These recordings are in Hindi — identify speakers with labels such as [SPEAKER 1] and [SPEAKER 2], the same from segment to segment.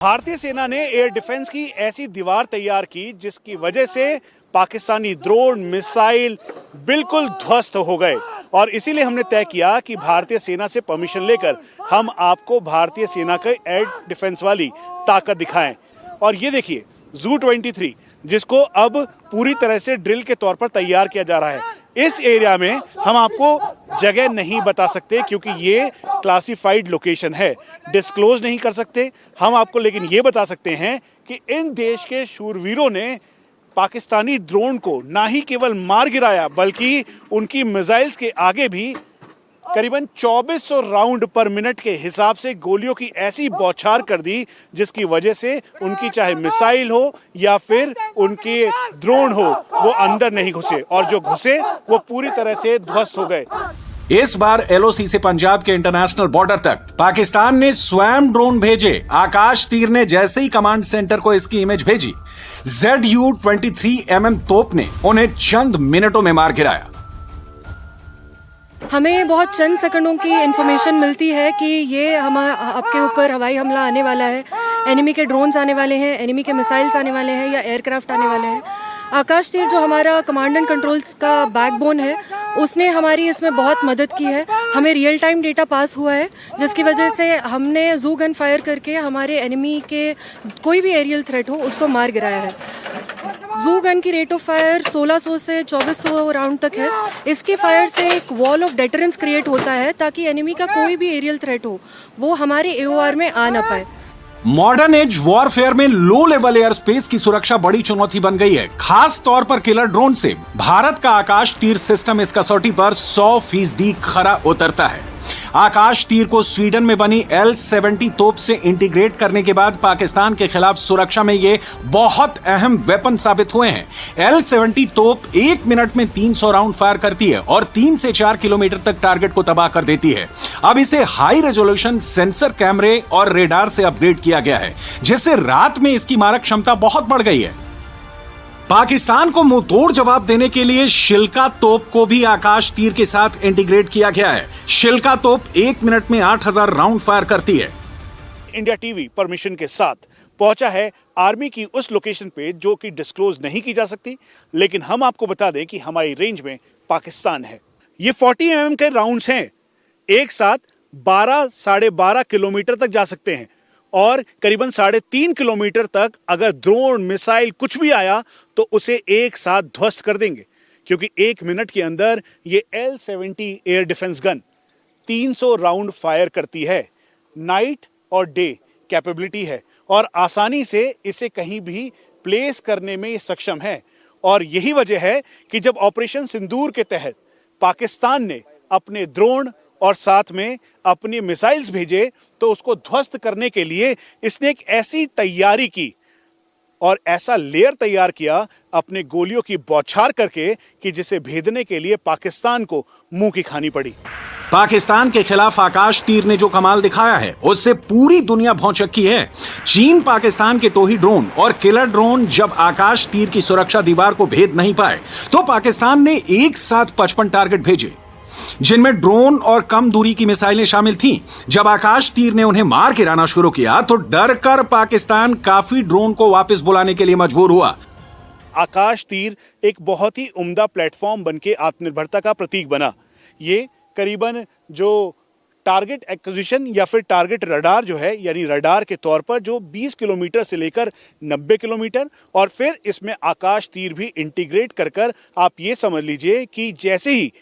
[SPEAKER 1] भारतीय सेना ने एयर डिफेंस की ऐसी दीवार तैयार की जिसकी वजह से पाकिस्तानी ड्रोन मिसाइल बिल्कुल ध्वस्त हो गए और इसीलिए हमने तय किया कि भारतीय सेना से परमिशन लेकर हम आपको भारतीय सेना के एयर डिफेंस वाली ताकत दिखाएं। और ये देखिए ZU-23 जिसको अब पूरी तरह से ड्रिल के तौर पर तैयार किया जा रहा है। इस एरिया में हम आपको जगह नहीं बता सकते क्योंकि ये क्लासिफाइड लोकेशन है, डिस्क्लोज नहीं कर सकते हम आपको, लेकिन ये बता सकते हैं कि इन देश के शूरवीरों ने पाकिस्तानी ड्रोन को ना ही केवल मार गिराया बल्कि उनकी मिसाइल्स के आगे भी करीबन 2400 राउंड पर मिनट के हिसाब से गोलियों की ऐसी बौछार कर दी जिसकी वजह से उनकी चाहे मिसाइल हो या फिर उनके ड्रोन हो वो अंदर नहीं घुसे और जो घुसे वो पूरी तरह से ध्वस्त हो गए।
[SPEAKER 2] इस बार LOC से पंजाब के इंटरनेशनल बॉर्डर तक पाकिस्तान ने स्वयं ड्रोन भेजे। आकाश तीर ने जैसे ही कमांड सेंटर को इसकी इमेज भेजी, ZU-23 तोप ने उन्हें चंद मिनटों में मार गिराया।
[SPEAKER 3] हमें बहुत चंद सेकंडों की इंफॉर्मेशन मिलती है कि ये आपके ऊपर हवाई हमला आने वाला है, एनिमी के ड्रोन्स आने वाले हैं, एनिमी के मिसाइल्स आने वाले हैं या एयरक्राफ्ट आने वाले हैं। आकाश तीर जो हमारा कमांड एंड कंट्रोल्स का बैकबोन है उसने हमारी इसमें बहुत मदद की है। हमें रियल टाइम डेटा पास हुआ है जिसकी वजह से हमने जू गन फायर करके हमारे एनिमी के कोई भी एरियल थ्रेट हो उसको मार गिराया है। जू गन की रेट ऑफ फायर 1600 से 2400 राउंड तक है। इसके फायर से एक वॉल ऑफ डेटरेंस क्रिएट होता है ताकि एनिमी का कोई भी एरियल थ्रेट हो वो हमारे AOR में आ ना पाए।
[SPEAKER 2] मॉडर्न एज वॉरफेयर में लो लेवल एयर स्पेस की सुरक्षा बड़ी चुनौती बन गई है, खास तौर पर किलर ड्रोन से। भारत का आकाश तीर सिस्टम इस कसौटी पर 100% खरा उतरता है। आकाश तीर को स्वीडन में बनी L-70 तोप से इंटीग्रेट करने के बाद पाकिस्तान के खिलाफ सुरक्षा में ये बहुत अहम वेपन साबित हुए हैं। L-70 तोप 1 मिनट में 300 राउंड फायर करती है और 3 से 4 किलोमीटर तक टारगेट को तबाह कर देती है। अब इसे हाई रेजोल्यूशन सेंसर कैमरे और रेडार से अपग्रेड किया गया है जिससे रात में इसकी मारक क्षमता बहुत बढ़ गई है। पाकिस्तान को मुंहतोड़ जवाब देने के लिए शिल्का तोप को भी आकाश तीर के साथ इंटीग्रेट किया गया है। शिल्का तोप 1 मिनट में 8000 राउंड फायर करती है।
[SPEAKER 1] इंडिया टीवी परमिशन के साथ पहुंचा है आर्मी की उस लोकेशन पे जो कि डिस्क्लोज नहीं की जा सकती, लेकिन हम आपको बता दें कि हमारी रेंज में पाकिस्तान है। ये 40 mm के राउंड्स हैं, एक साथ 12-12.5 किलोमीटर तक जा सकते हैं और करीबन 3.5 किलोमीटर तक अगर ड्रोन मिसाइल कुछ भी आया तो उसे एक साथ ध्वस्त कर देंगे क्योंकि 1 मिनट के अंदर ये L-70 air defence gun 300 round fire करती है। नाइट और डे कैपेबिलिटी है और आसानी से इसे कहीं भी प्लेस करने में सक्षम है। और यही वजह है कि जब ऑपरेशन सिंदूर के तहत पाकिस्तान ने अपने ड्रोन और साथ में अपने मिसाइल्स भेजे तो उसको ध्वस्त करने के लिए इसने एक ऐसी तैयारी की और ऐसा लेयर तैयार किया अपने गोलियों की बौछार करके कि जिसे भेदने के लिए पाकिस्तान को मुंह की खानी पड़ी।
[SPEAKER 2] पाकिस्तान के खिलाफ आकाश तीर ने जो कमाल दिखाया है उससे पूरी दुनिया भौचक्की है। चीन पाकिस्तान के टोही ड्रोन और किलर ड्रोन जब आकाश तीर की सुरक्षा दीवार को भेद नहीं पाए तो पाकिस्तान ने एक साथ 55 टारगेट भेजे जिनमें ड्रोन और कम दूरी की मिसाइलें शामिल थीं। जब आकाश तीर ने उन्हें मार गिराना शुरू किया तो डर कर पाकिस्तान काफी ड्रोन को वापस बुलाने के लिए मजबूर हुआ।
[SPEAKER 1] आकाश तीर एक बहुत ही उम्दा प्लेटफॉर्म बनके आत्मनिर्भरता का प्रतीक बना। ये करीबन जो टारगेट एक्विजिशन या फिर टारगेट रडार जो है यानी रडार के तौर पर जो 20 किलोमीटर से लेकर 90 किलोमीटर और फिर इसमें आकाश तीर भी इंटीग्रेट कर आप ये समझ लीजिए कि जैसे ही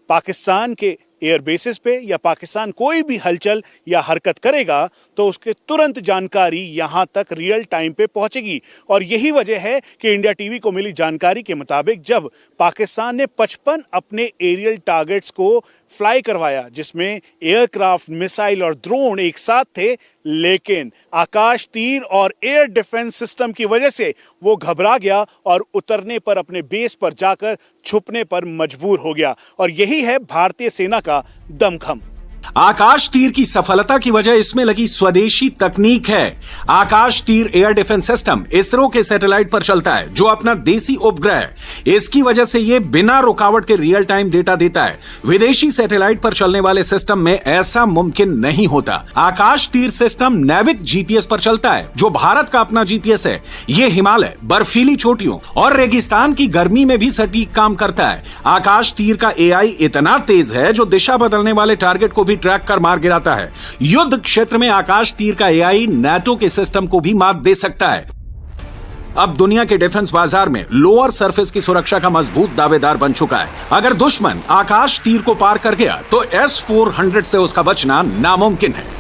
[SPEAKER 1] पाकिस्तान के एयर बेसिस पे या पाकिस्तान कोई भी हलचल या हरकत करेगा तो उसके तुरंत जानकारी यहां तक रियल टाइम पे पहुंचेगी। और यही वजह है कि इंडिया टीवी को मिली जानकारी के मुताबिक जब पाकिस्तान ने 55 अपने एरियल टारगेट्स को फ्लाई करवाया जिसमें एयरक्राफ्ट, मिसाइल और ड्रोन एक साथ थे, लेकिन आकाश तीर और एयर डिफेंस सिस्टम की वजह से वो घबरा गया और उतरने पर अपने बेस पर जाकर छुपने पर मजबूर हो गया। और यही है भारतीय सेना का दमखम।
[SPEAKER 2] आकाश तीर की सफलता की वजह इसमें लगी स्वदेशी तकनीक है। आकाश तीर एयर डिफेंस सिस्टम इसरो के सैटेलाइट पर चलता है, जो अपना देसी उपग्रह है। इसकी वजह से यह बिना रुकावट के रियल टाइम डेटा देता है। विदेशी सैटेलाइट पर चलने वाले सिस्टम में ऐसा मुमकिन नहीं होता। आकाश तीर सिस्टम नैविक जीपीएस पर चलता है, जो भारत का अपना जीपीएस है। यह हिमालय, बर्फीली चोटियों और रेगिस्तान की गर्मी में भी सटीक काम करता है। आकाश तीर का एआई इतना तेज है जो दिशा बदलने वाले टारगेट को भी ट्रैक कर मार गिराता है। युद्ध क्षेत्र में आकाश तीर का एआई नाटो के सिस्टम को भी मात दे सकता है। अब दुनिया के डिफेंस बाजार में लोअर सरफेस की सुरक्षा का मजबूत दावेदार बन चुका है। अगर दुश्मन आकाश तीर को पार कर गया तो S-400 से उसका बचना नामुमकिन है।